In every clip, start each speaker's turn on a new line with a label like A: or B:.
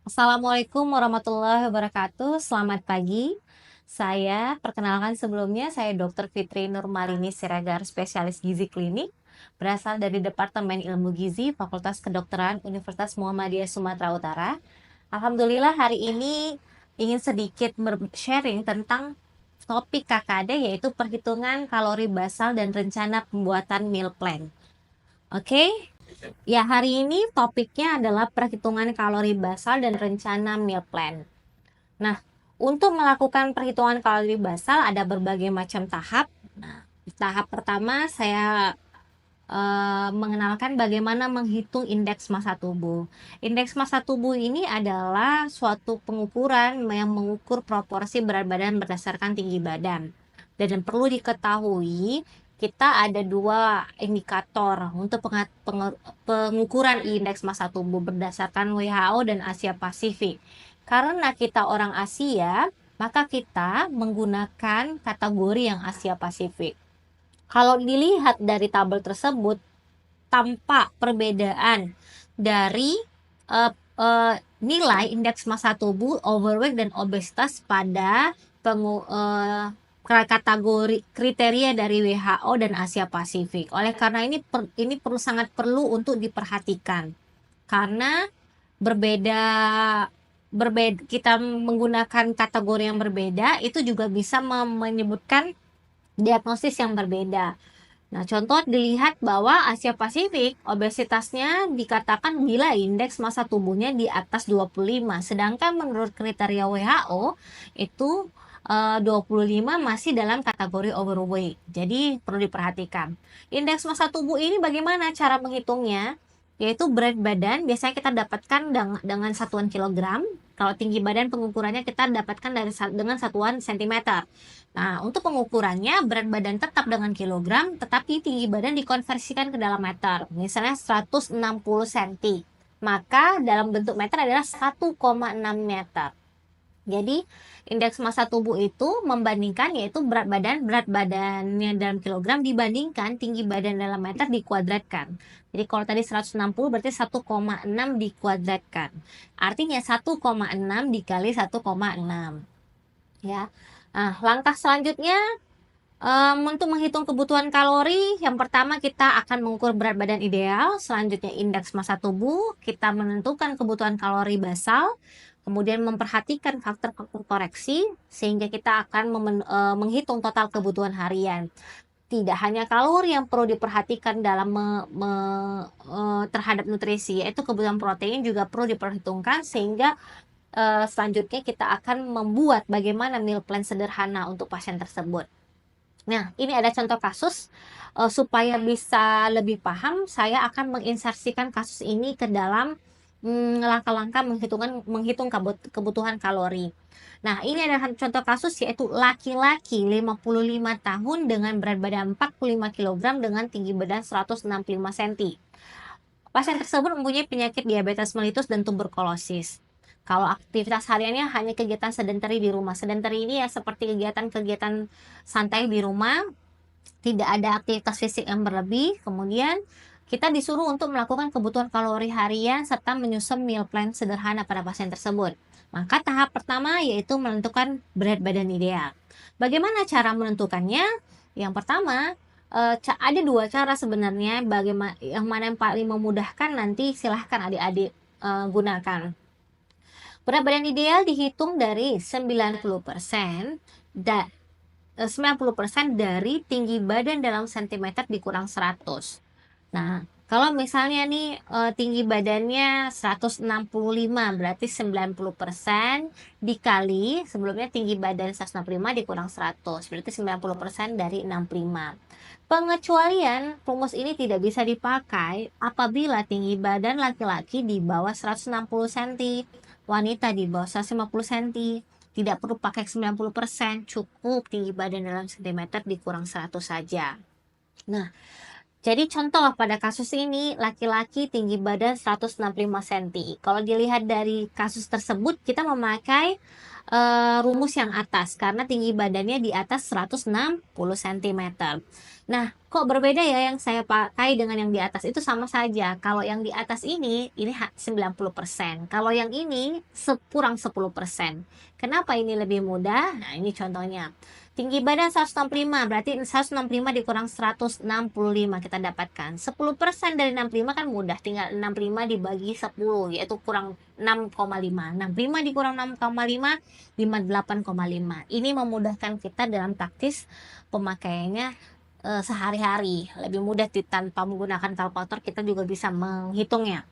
A: Assalamualaikum warahmatullahi wabarakatuh. Selamat pagi. Saya perkenalkan sebelumnya, saya Dr. Fitri Nurmalini Siregar, spesialis gizi klinik, berasal dari Departemen Ilmu Gizi, Fakultas Kedokteran Universitas Muhammadiyah Sumatera Utara. Alhamdulillah hari ini ingin sedikit sharing tentang topik KKD, yaitu perhitungan kalori basal dan rencana pembuatan meal plan. Oke? Ya, hari ini topiknya adalah perhitungan kalori basal dan rencana meal plan. Nah, untuk melakukan perhitungan kalori basal ada berbagai macam tahap. Nah, tahap pertama saya mengenalkan bagaimana menghitung indeks massa tubuh. Indeks massa tubuh ini adalah suatu pengukuran yang mengukur proporsi berat badan berdasarkan tinggi badan. Dan perlu diketahui, kita ada dua indikator untuk pengukuran indeks massa tubuh berdasarkan WHO dan Asia Pasifik. Karena kita orang Asia, maka kita menggunakan kategori yang Asia Pasifik. Kalau dilihat dari tabel tersebut, tampak perbedaan dari nilai indeks massa tubuh, overweight dan obesitas pada kategori kriteria dari WHO dan Asia Pasifik. Oleh karena ini sangat perlu untuk diperhatikan karena berbeda berbeda kita menggunakan kategori yang berbeda itu juga bisa menyebutkan diagnosis yang berbeda. Nah, contoh dilihat bahwa Asia Pasifik obesitasnya dikatakan bila indeks massa tubuhnya di atas 25, sedangkan menurut kriteria WHO itu 25 masih dalam kategori overweight. Jadi perlu diperhatikan. Indeks massa tubuh ini bagaimana cara menghitungnya? Yaitu berat badan biasanya kita dapatkan dengan satuan kilogram. Kalau tinggi badan pengukurannya kita dapatkan dengan satuan sentimeter. Nah, untuk pengukurannya berat badan tetap dengan kilogram, tetapi tinggi badan dikonversikan ke dalam meter. Misalnya 160 cm. Maka dalam bentuk meter adalah 1,6 meter. Jadi indeks massa tubuh itu membandingkan yaitu berat badannya dalam kilogram dibandingkan tinggi badan dalam meter dikuadratkan. Jadi kalau tadi 160 berarti 1,6 dikuadratkan. Artinya 1,6 dikali 1,6. Ya. Nah, langkah selanjutnya untuk menghitung kebutuhan kalori, yang pertama kita akan mengukur berat badan ideal, selanjutnya indeks massa tubuh, kita menentukan kebutuhan kalori basal, kemudian memperhatikan faktor-faktor koreksi, sehingga kita akan menghitung total kebutuhan harian. Tidak hanya kalori yang perlu diperhatikan dalam terhadap nutrisi, yaitu kebutuhan protein juga perlu diperhitungkan, sehingga selanjutnya kita akan membuat bagaimana meal plan sederhana untuk pasien tersebut. Nah, ini ada contoh kasus. Supaya bisa lebih paham, saya akan menginsersikan kasus ini ke dalam langkah-langkah menghitung kebutuhan kalori. Nah, ini ada contoh kasus yaitu laki-laki 55 tahun dengan berat badan 45 kg dengan tinggi badan 165 cm. Pasien tersebut mempunyai penyakit diabetes mellitus dan tuberkulosis. Kalau aktivitas hariannya hanya kegiatan sedentary di rumah. Sedentary ini ya seperti kegiatan-kegiatan santai di rumah, tidak ada aktivitas fisik yang berlebih. Kemudian kita disuruh untuk melakukan kebutuhan kalori harian serta menyusun meal plan sederhana pada pasien tersebut. Maka tahap pertama yaitu menentukan berat badan ideal. Bagaimana cara menentukannya? Yang pertama, ada dua cara sebenarnya. Bagaimana yang mana yang paling memudahkan nanti silahkan adik-adik gunakan. Berat badan ideal dihitung dari 90% 90% dari tinggi badan dalam sentimeter dikurang 100. Nah, kalau misalnya nih tinggi badannya 165 berarti 90% dikali sebelumnya tinggi badan 165 dikurang 100 berarti 90% dari 65. Pengecualian rumus ini tidak bisa dipakai apabila tinggi badan laki-laki di bawah 160 cm, wanita di bawah 150 cm. Tidak perlu pakai 90%, cukup tinggi badan dalam sentimeter dikurang 100 saja. Nah, Jadi contoh pada kasus ini laki-laki tinggi badan 165 cm. Kalau dilihat dari kasus tersebut kita memakai rumus yang atas karena tinggi badannya di atas 160 cm. Nah, kok berbeda ya yang saya pakai dengan yang di atas itu sama saja. Kalau yang di atas ini 90%. Kalau yang ini kurang 10%. Kenapa ini lebih mudah? Nah, ini contohnya. Tinggi badan 165, berarti 165 dikurang 165 kita dapatkan. 10% dari 65 kan mudah, tinggal 65 dibagi 10, yaitu kurang 6,5. 65 dikurang 6,5, 58,5. Ini memudahkan kita dalam taktis pemakaiannya sehari-hari. Lebih mudah tanpa menggunakan kalkulator, kita juga bisa menghitungnya.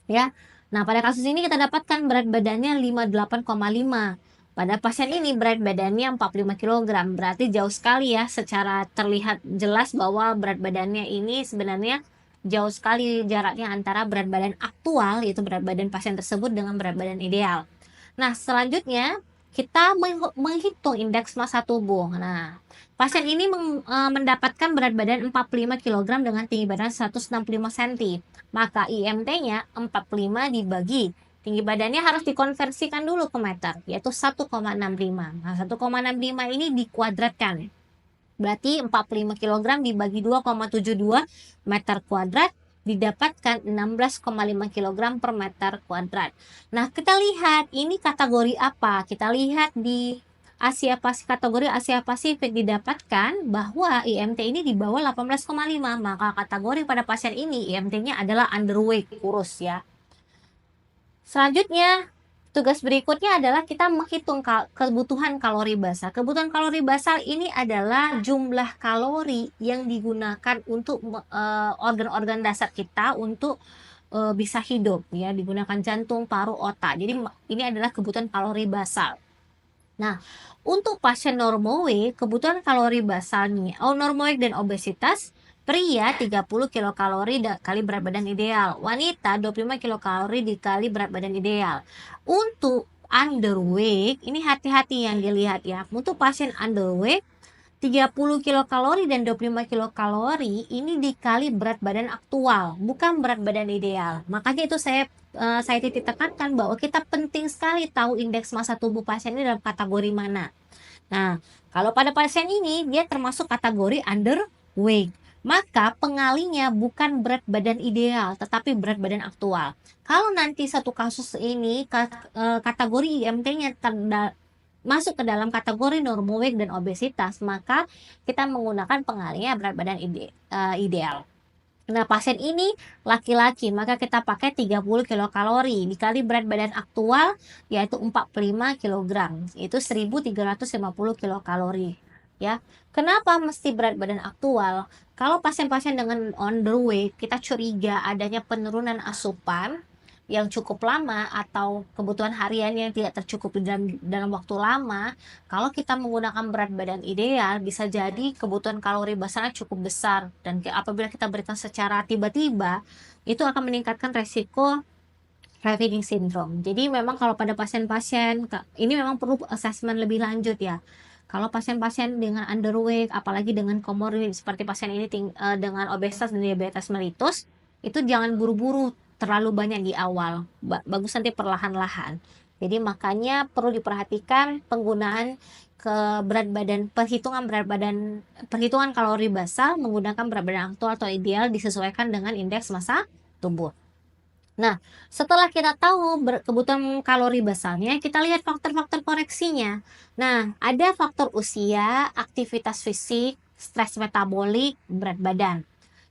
A: Ya. Nah, pada kasus ini kita dapatkan berat badannya 58,5. Pada pasien ini berat badannya 45 kg, berarti jauh sekali ya secara terlihat jelas bahwa berat badannya ini sebenarnya jauh sekali jaraknya antara berat badan aktual, yaitu berat badan pasien tersebut, dengan berat badan ideal. Nah, selanjutnya kita menghitung indeks massa tubuh. Nah, pasien ini mendapatkan berat badan 45 kg dengan tinggi badan 165 cm. Maka IMT-nya 45 dibagi tinggi badannya harus dikonversikan dulu ke meter, yaitu 1,65. Nah, 1,65 ini dikuadratkan. Berarti 45 kg dibagi 2,72 meter kuadrat didapatkan 16,5 kg per meter kuadrat. Nah, kita lihat ini kategori apa? Kita lihat di kategori Asia Pasifik didapatkan bahwa IMT ini di bawah 18,5. Maka kategori pada pasien ini IMT-nya adalah underweight, kurus ya. Selanjutnya, tugas berikutnya adalah kita menghitung kebutuhan kalori basal. Kebutuhan kalori basal ini adalah jumlah kalori yang digunakan untuk organ-organ dasar kita untuk bisa hidup ya, digunakan jantung, paru, otak. Jadi ini adalah kebutuhan kalori basal. Nah, untuk pasien normal kebutuhan kalori basalnya normal dan obesitas. Pria 30 kilokalori kali berat badan ideal. Wanita 25 kilokalori dikali berat badan ideal. Untuk underweight, ini hati-hati yang dilihat ya. Untuk pasien underweight 30 kilokalori dan 25 kilokalori ini dikali berat badan aktual, bukan berat badan ideal. Makanya itu saya titik tekankan bahwa kita penting sekali tahu indeks massa tubuh pasien ini dalam kategori mana. Nah, kalau pada pasien ini dia termasuk kategori underweight, maka pengalinya bukan berat badan ideal, tetapi berat badan aktual. Kalau nanti satu kasus ini kategori IMT-nya masuk ke dalam kategori normal weight dan obesitas, maka kita menggunakan pengalinya berat badan ideal. Nah, pasien ini laki-laki, maka kita pakai 30 kilokalori dikali berat badan aktual yaitu 45 kg. Itu 1350 kilokalori. Ya. Kenapa mesti berat badan aktual? Kalau pasien-pasien dengan underweight, kita curiga adanya penurunan asupan yang cukup lama atau kebutuhan harian yang tidak tercukupi dalam waktu lama. Kalau kita menggunakan berat badan ideal, bisa jadi kebutuhan kalori basalnya cukup besar, dan apabila kita berikan secara tiba-tiba, itu akan meningkatkan resiko craving syndrome. Jadi memang kalau pada pasien-pasien ini memang perlu assessment lebih lanjut ya. Kalau pasien-pasien dengan underweight, apalagi dengan komorbid seperti pasien ini dengan obesitas dan diabetes mellitus, itu jangan buru-buru terlalu banyak di awal. Bagus nanti perlahan-lahan. Jadi makanya perlu diperhatikan penggunaan perhitungan kalori basal menggunakan berat badan aktual atau ideal disesuaikan dengan indeks massa tubuh. Nah, setelah kita tahu kebutuhan kalori basalnya, kita lihat faktor-faktor koreksinya. Nah, ada faktor usia, aktivitas fisik, stres metabolik, berat badan.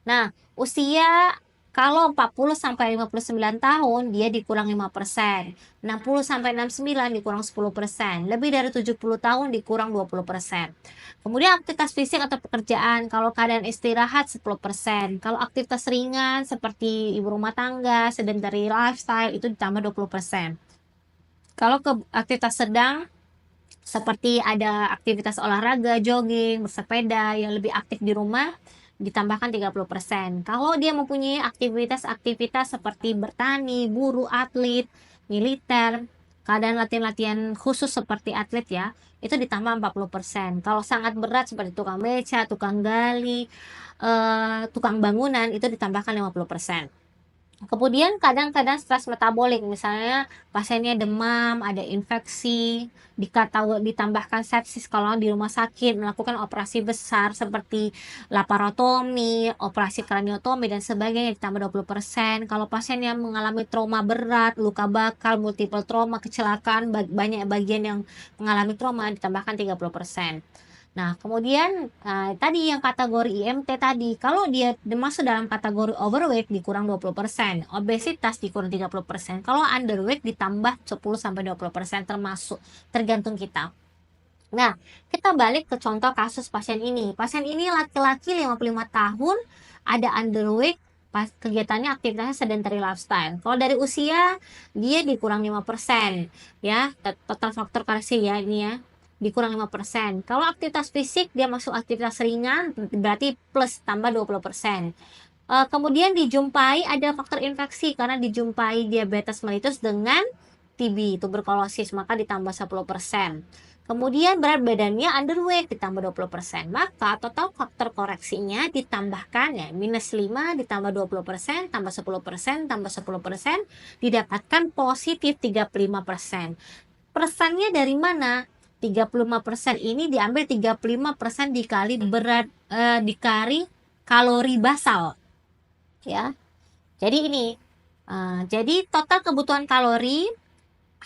A: Nah, usia kalau 40 sampai 59 tahun dia dikurang 5%, 60 sampai 69 dikurang 10%, lebih dari 70 tahun dikurang 20%. Kemudian aktivitas fisik atau pekerjaan, kalau keadaan istirahat 10%, kalau aktivitas ringan seperti ibu rumah tangga, sedentary lifestyle itu ditambah 20%. Kalau aktivitas sedang seperti ada aktivitas olahraga, jogging, bersepeda yang lebih aktif di rumah ditambahkan 30%. Kalau dia mempunyai aktivitas-aktivitas seperti bertani, buruh, atlet, militer, keadaan latihan-latihan khusus seperti atlet ya, itu ditambah 40%. Kalau sangat berat seperti tukang beca, tukang gali, tukang bangunan, itu ditambahkan 50%. Kemudian kadang-kadang stres metabolik, misalnya pasiennya demam, ada infeksi, ditambahkan sepsis kalau di rumah sakit melakukan operasi besar seperti laparotomi, operasi kraniotomi dan sebagainya, ditambah 20%. Kalau pasien yang mengalami trauma berat, luka bakar, multiple trauma, kecelakaan, banyak bagian yang mengalami trauma, ditambahkan 30%. Nah, kemudian tadi yang kategori IMT tadi, kalau dia masuk dalam kategori overweight dikurang 20%, obesitas dikurang 30%, kalau underweight ditambah 10-20% termasuk, tergantung kita. Nah, kita balik ke contoh kasus pasien ini. Pasien ini laki-laki 55 tahun, ada underweight, kegiatannya aktivitasnya sedentary lifestyle. Kalau dari usia, dia dikurang 5%, ya, total faktor koreksi ya ini ya, dikurang 5%. Kalau aktivitas fisik, dia masuk aktivitas ringan, berarti plus tambah 20%. Kemudian dijumpai ada faktor infeksi karena dijumpai diabetes mellitus dengan TB, tuberkulosis, maka ditambah 10%. Kemudian berat badannya underweight ditambah 20%. Maka total faktor koreksinya ditambahkan ya minus 5 ditambah 20%, tambah 10%, tambah 10%, didapatkan positif 35%. Persennya dari mana? 35% ini diambil 35% dikali dikali kalori basal ya. Jadi ini jadi total kebutuhan kalori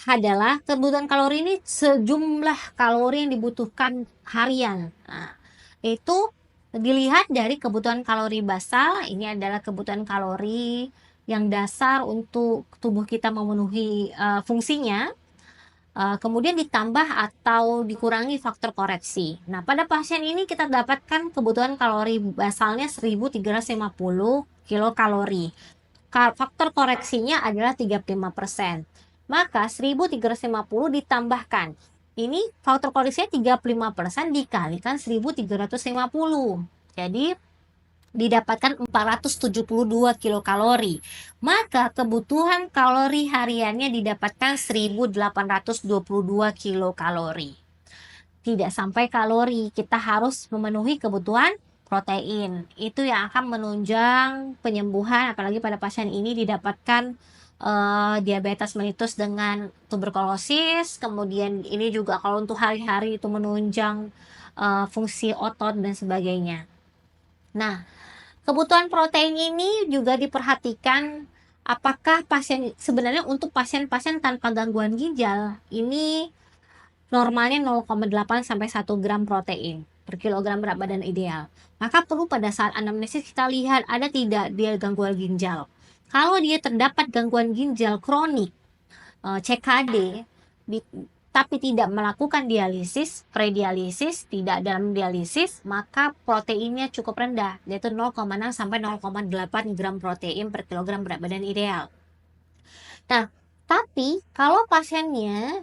A: adalah kebutuhan kalori ini sejumlah kalori yang dibutuhkan harian. Nah, itu dilihat dari kebutuhan kalori basal. Ini adalah kebutuhan kalori yang dasar untuk tubuh kita memenuhi fungsinya. Kemudian ditambah atau dikurangi faktor koreksi. Nah, pada pasien ini kita dapatkan kebutuhan kalori basalnya 1350 kilokalori. Faktor koreksinya adalah 35%. Maka 1350 ditambahkan. Ini faktor koreksinya 35% dikalikan 1350. Jadi didapatkan 472 kilokalori. Maka kebutuhan kalori hariannya didapatkan 1822 kilokalori. Tidak sampai kalori, kita harus memenuhi kebutuhan protein. Itu yang akan menunjang penyembuhan, apalagi pada pasien ini didapatkan diabetes mellitus dengan tuberkulosis. Kemudian ini juga kalau untuk hari-hari itu menunjang fungsi otot dan sebagainya. Nah, kebutuhan protein ini juga diperhatikan apakah pasien, sebenarnya untuk pasien-pasien tanpa gangguan ginjal ini normalnya 0,8 sampai 1 gram protein per kilogram berat badan ideal. Maka perlu pada saat anamnesis kita lihat ada tidak dia gangguan ginjal. Kalau dia terdapat gangguan ginjal kronik CKD tapi tidak melakukan dialisis, predialisis, tidak dalam dialisis, maka proteinnya cukup rendah, yaitu 0,6 sampai 0,8 gram protein per kilogram berat badan ideal. Nah, tapi kalau pasiennya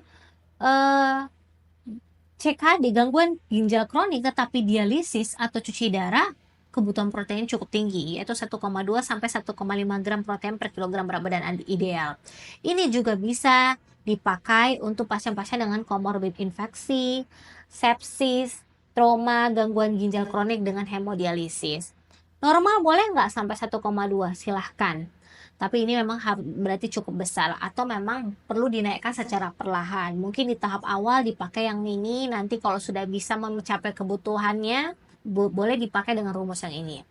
A: CKD, gangguan ginjal kronik tetapi dialisis atau cuci darah, kebutuhan protein cukup tinggi, yaitu 1,2 sampai 1,5 gram protein per kilogram berat badan ideal. Ini juga bisa dipakai untuk pasien-pasien dengan komorbid infeksi, sepsis, trauma, gangguan ginjal kronik dengan hemodialisis. Normal boleh nggak sampai 1,2? Silahkan. Tapi ini memang berarti cukup besar atau memang perlu dinaikkan secara perlahan. Mungkin di tahap awal dipakai yang ini, nanti kalau sudah bisa mencapai kebutuhannya, boleh dipakai dengan rumus yang ini.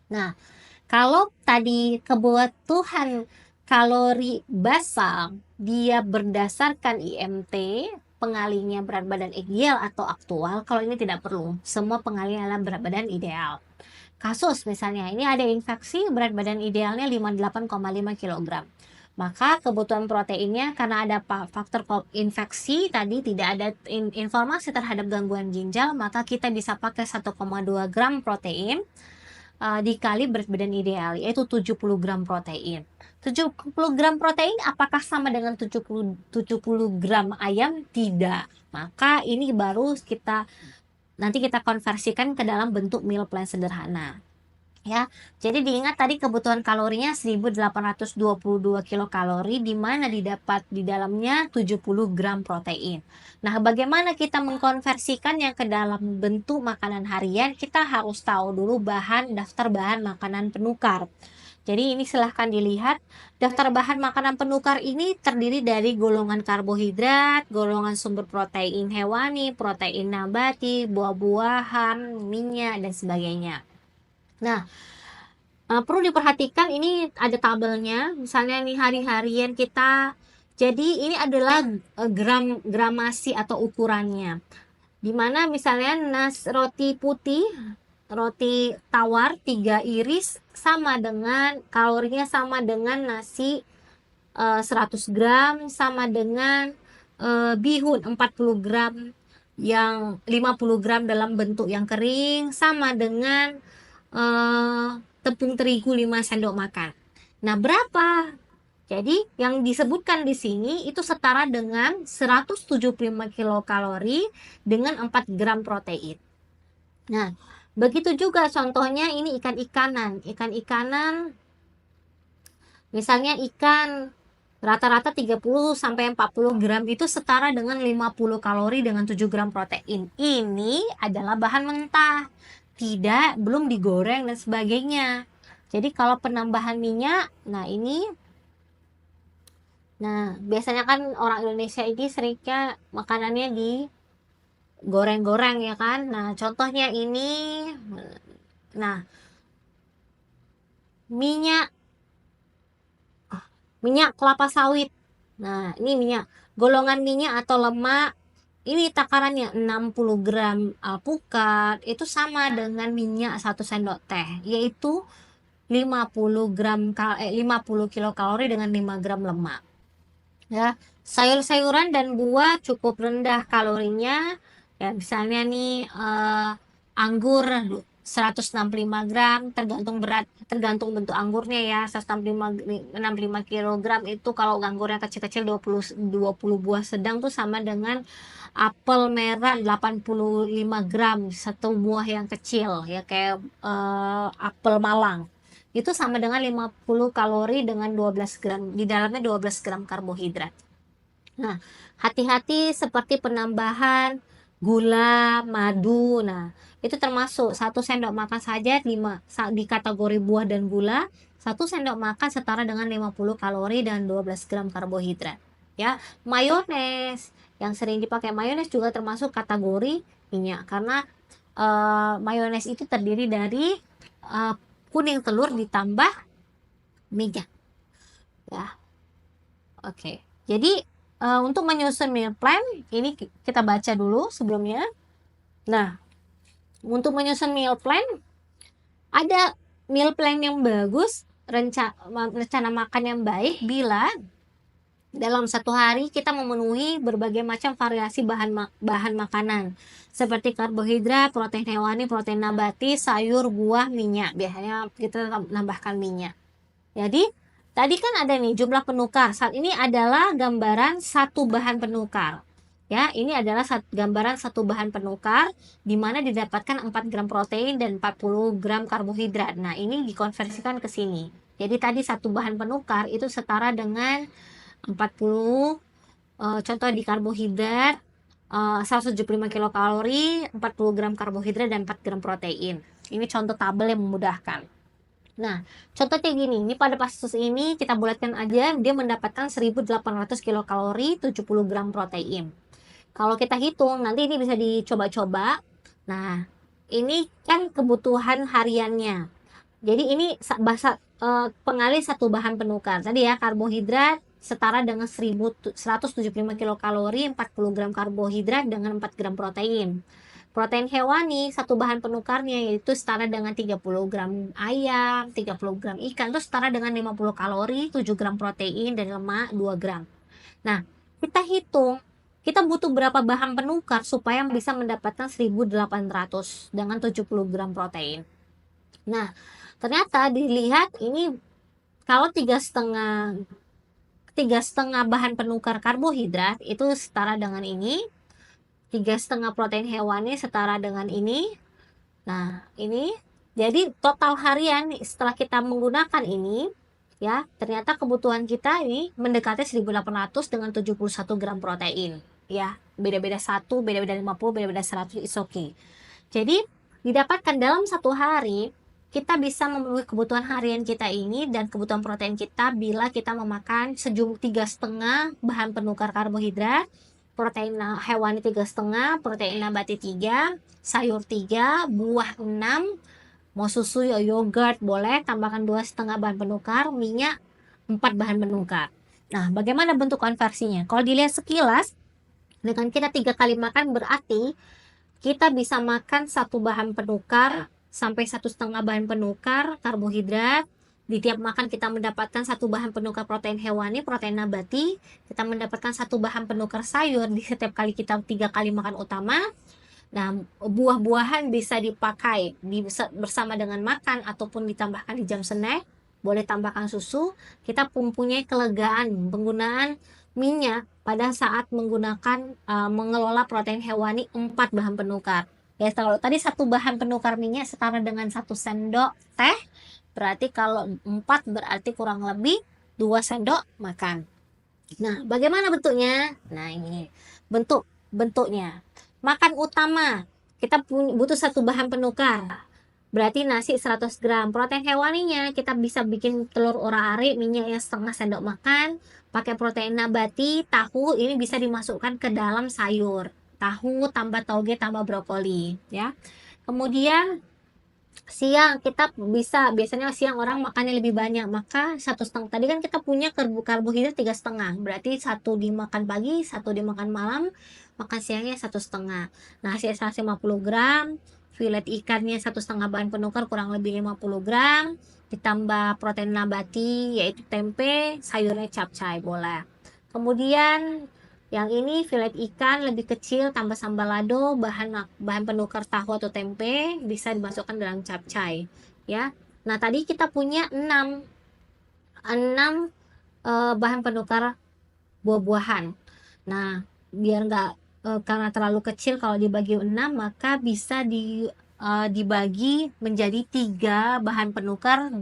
A: Nah, kalau tadi kebutuhan kalori basal dia berdasarkan IMT, pengalinya berat badan ideal atau aktual, kalau ini tidak perlu. Semua pengalinya adalah berat badan ideal. Kasus misalnya ini ada infeksi, berat badan idealnya 58,5 kg. Maka kebutuhan proteinnya karena ada faktor infeksi tadi tidak ada informasi terhadap gangguan ginjal, maka kita bisa pakai 1,2 gram protein dikali berat badan ideal, yaitu 70 gram protein. 70 gram protein apakah sama dengan 70 gram ayam? Tidak. Maka ini baru nanti kita konversikan ke dalam bentuk meal plan sederhana. ya. Jadi diingat tadi kebutuhan kalorinya 1822 kilokalori, di mana didapat di dalamnya 70 gram protein. Nah, bagaimana kita mengkonversikannya ke dalam bentuk makanan harian? Kita harus tahu dulu daftar bahan makanan penukar. Jadi ini silahkan dilihat, daftar bahan makanan penukar ini terdiri dari golongan karbohidrat, golongan sumber protein hewani, protein nabati, buah-buahan, minyak, dan sebagainya. Nah, perlu diperhatikan ini ada tabelnya, misalnya nih hari-harian kita. Jadi ini adalah gramasi atau ukurannya. Dimana misalnya roti putih, roti tawar 3 iris sama dengan kalorinya sama dengan nasi 100 gram, sama dengan bihun 40 gram, yang 50 gram dalam bentuk yang kering, sama dengan tepung terigu 5 sendok makan. Nah, berapa? Jadi, yang disebutkan di sini itu setara dengan 175 kilokalori dengan 4 gram protein. Nah, begitu juga contohnya ini ikan-ikanan. Ikan-ikanan, misalnya ikan rata-rata 30 sampai 40 gram itu setara dengan 50 kalori dengan 7 gram protein. Ini adalah bahan mentah, belum digoreng dan sebagainya. Jadi kalau penambahan minyak, biasanya kan orang Indonesia ini seringnya makanannya digoreng-goreng ya kan. Nah, contohnya ini, nah minyak minyak kelapa sawit. Nah, ini minyak. Golongan minyak atau lemak, ini takarannya 60 gram alpukat, itu sama dengan minyak 1 sendok teh, yaitu 50 kilokalori dengan 5 gram lemak. Ya, sayur-sayuran dan buah cukup rendah kalorinya. Ya, misalnya nih anggur 165 gram, tergantung bentuk anggurnya ya. 165 kilogram itu kalau anggurnya kecil-kecil 20 buah sedang tuh sama dengan apel merah 85 gram satu buah yang kecil ya, kayak apel Malang. Itu sama dengan 50 kalori dengan 12 gram, di dalamnya 12 gram karbohidrat. Nah, hati-hati seperti penambahan gula, madu. Nah, itu termasuk 1 sendok makan saja di kategori buah dan gula. 1 sendok makan setara dengan 50 kalori dan 12 gram karbohidrat. Ya, mayones yang sering dipakai mayones juga termasuk kategori minyak, karena mayones itu terdiri dari eh, kuning telur ditambah minyak. Ya, oke. Jadi untuk menyusun meal plan ini kita baca dulu sebelumnya. Nah, untuk menyusun meal plan, ada meal plan yang bagus, rencana makan yang baik bila dalam satu hari kita memenuhi berbagai macam variasi bahan makanan seperti karbohidrat, protein hewani, protein nabati, sayur, buah, minyak. Biasanya kita tambahkan minyak. Jadi tadi kan ada nih jumlah penukar. Saat ini adalah gambaran satu bahan penukar. Ya, ini adalah gambaran satu bahan penukar di mana didapatkan 4 gram protein dan 40 gram karbohidrat. Nah, ini dikonversikan ke sini. Jadi tadi satu bahan penukar itu setara dengan 40 contoh di karbohidrat 175 kilokalori, 40 gram karbohidrat dan 4 gram protein. Ini contoh tabel yang memudahkan. Nah, contohnya gini, ini pada kasus ini kita bulatkan aja, dia mendapatkan 1800 kilokalori, 70 gram protein. Kalau kita hitung, nanti ini bisa dicoba-coba. Nah, ini kan kebutuhan hariannya. Jadi ini pengalih satu bahan penukar. Tadi ya, karbohidrat setara dengan 175 kilokalori, 40 gram karbohidrat dengan 4 gram protein. Protein hewani, satu bahan penukarnya yaitu setara dengan 30 gram ayam, 30 gram ikan, itu setara dengan 50 kalori, 7 gram protein, dan lemak 2 gram. Nah, kita hitung, kita butuh berapa bahan penukar supaya bisa mendapatkan 1800 dengan 70 gram protein. Nah, ternyata dilihat ini kalau tiga setengah bahan penukar karbohidrat itu setara dengan ini, 3,5 protein hewani setara dengan ini. Nah, ini Jadi total harian setelah kita menggunakan ini, ya, ternyata kebutuhan kita ini mendekati 1.800 dengan 71 gram protein. Ya, beda-beda 1, beda-beda 50, beda-beda 100, is okay. Jadi, didapatkan dalam satu hari, kita bisa memenuhi kebutuhan harian kita ini dan kebutuhan protein kita bila kita memakan sejumlah 3,5 bahan penukar karbohidrat, protein hewani 3,5, protein nabati 3, sayur 3, buah 6, mau susu ya yogurt boleh, tambahkan 2,5 bahan penukar, minyak 4 bahan penukar. Nah, bagaimana bentuk konversinya? Kalau dilihat sekilas, dengan kita 3 kali makan berarti kita bisa makan 1 bahan penukar sampai 1,5 bahan penukar karbohidrat. Di tiap makan kita mendapatkan 1 bahan penukar protein hewani, protein nabati. Kita mendapatkan 1 bahan penukar sayur di setiap kali kita 3 kali makan utama. Nah, buah-buahan bisa dipakai bersama dengan makan ataupun ditambahkan di jam snack. Boleh tambahkan susu. Kita mempunyai kelegaan penggunaan minyak pada saat menggunakan mengelola protein hewani 4 bahan penukar. Ya, kalau tadi 1 bahan penukar minyak setara dengan 1 sendok teh, berarti kalau 4 berarti kurang lebih 2 sendok makan. Nah, bagaimana bentuknya? Nah, ini bentuknya. Makan utama, kita butuh 1 bahan penukar. Berarti nasi 100 gram. Protein hewaninya kita bisa bikin telur ora-ari, minyaknya setengah sendok makan. Pakai protein nabati, tahu ini bisa dimasukkan ke dalam sayur. Tahu tambah toge tambah brokoli, ya. Kemudian siang kita biasanya siang orang makannya lebih banyak, maka 1,5 tadi kan kita punya karbohidrat 3,5, berarti 1 dimakan pagi, 1 dimakan malam, makan siangnya 1,5. Nasi 150 gram, filet ikannya 1,5 bahan penukar kurang lebih 50 gram, ditambah protein nabati yaitu tempe, sayurnya capcay boleh. Kemudian yang ini filet ikan lebih kecil tambah sambal lado, bahan penukar tahu atau tempe bisa dimasukkan dalam capcay, ya. Nah, tadi kita punya 6 bahan penukar buah-buahan. Nah, biar nggak karena terlalu kecil kalau dibagi 6 maka bisa dibagi menjadi 3 bahan penukar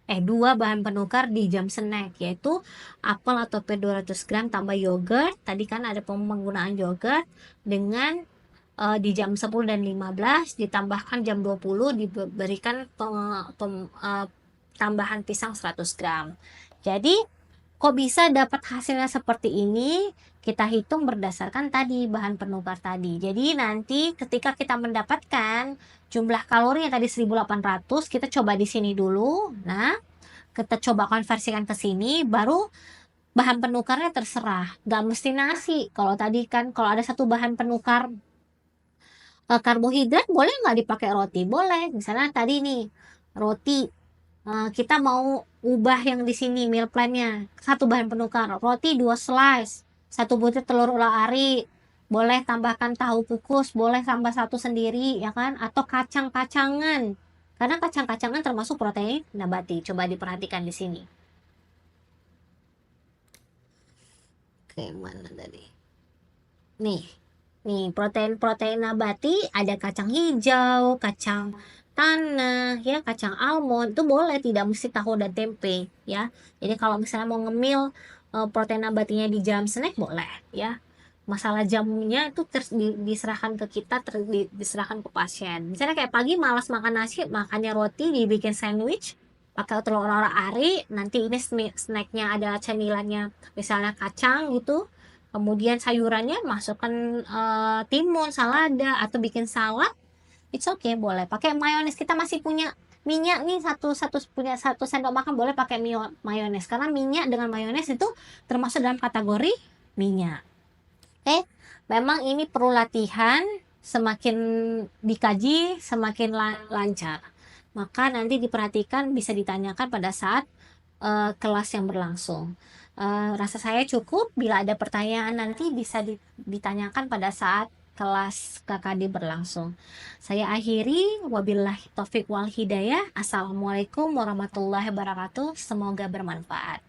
A: 2 bahan penukar di jam snack, yaitu apel atau pir 200 gram tambah yogurt. Tadi kan ada penggunaan yogurt dengan di jam 10 dan 15 ditambahkan jam 20 diberikan tambahan pisang 100 gram. Jadi kok bisa dapat hasilnya seperti ini? Kita hitung berdasarkan tadi bahan penukar tadi. Jadi nanti ketika kita mendapatkan jumlah kalori yang tadi 1.800, kita coba di sini dulu. Nah, kita coba konversikan ke sini, baru bahan penukarnya terserah. Gak mesti nasi. Kalau tadi kan, kalau ada 1 bahan penukar karbohidrat, boleh nggak dipakai roti? Boleh. Misalnya tadi nih, roti. Kita mau ubah yang di sini meal plan-nya 1 bahan penukar, roti 2 slice, 1 butir telur olah-ari, boleh tambahkan tahu kukus, boleh tambah 1 sendiri, ya kan, atau kacang-kacangan, karena kacang-kacangan termasuk protein nabati. Coba diperhatikan di sini. Oke, mana tadi? Nih protein nabati ada kacang hijau, kacang tanah, ya, kacang almond itu boleh, tidak mesti tahu dan tempe, ya. Jadi kalau misalnya mau ngemil protein nabatinya di jam snack boleh, ya. Masalah jamnya itu diserahkan ke kita, diserahkan ke pasien. Misalnya kayak pagi malas makan nasi, makannya roti, dibikin sandwich pakai telur orak-arik, nanti ini snacknya ada cemilannya misalnya kacang gitu, kemudian sayurannya masukkan timun, salada, atau bikin salad, it's okay, boleh. Pakai mayones, kita masih punya minyak nih, punya 1 sendok makan, boleh pakai mayones, karena minyak dengan mayones itu termasuk dalam kategori minyak. Oke, memang ini perlu latihan, semakin dikaji semakin lancar. Maka nanti diperhatikan, bisa ditanyakan pada saat kelas yang berlangsung. Rasa saya cukup. Bila ada pertanyaan nanti bisa ditanyakan pada saat kelas KKD berlangsung. Saya akhiri, wabillahi taufik wal hidayah. Assalamualaikum warahmatullahi wabarakatuh. Semoga bermanfaat.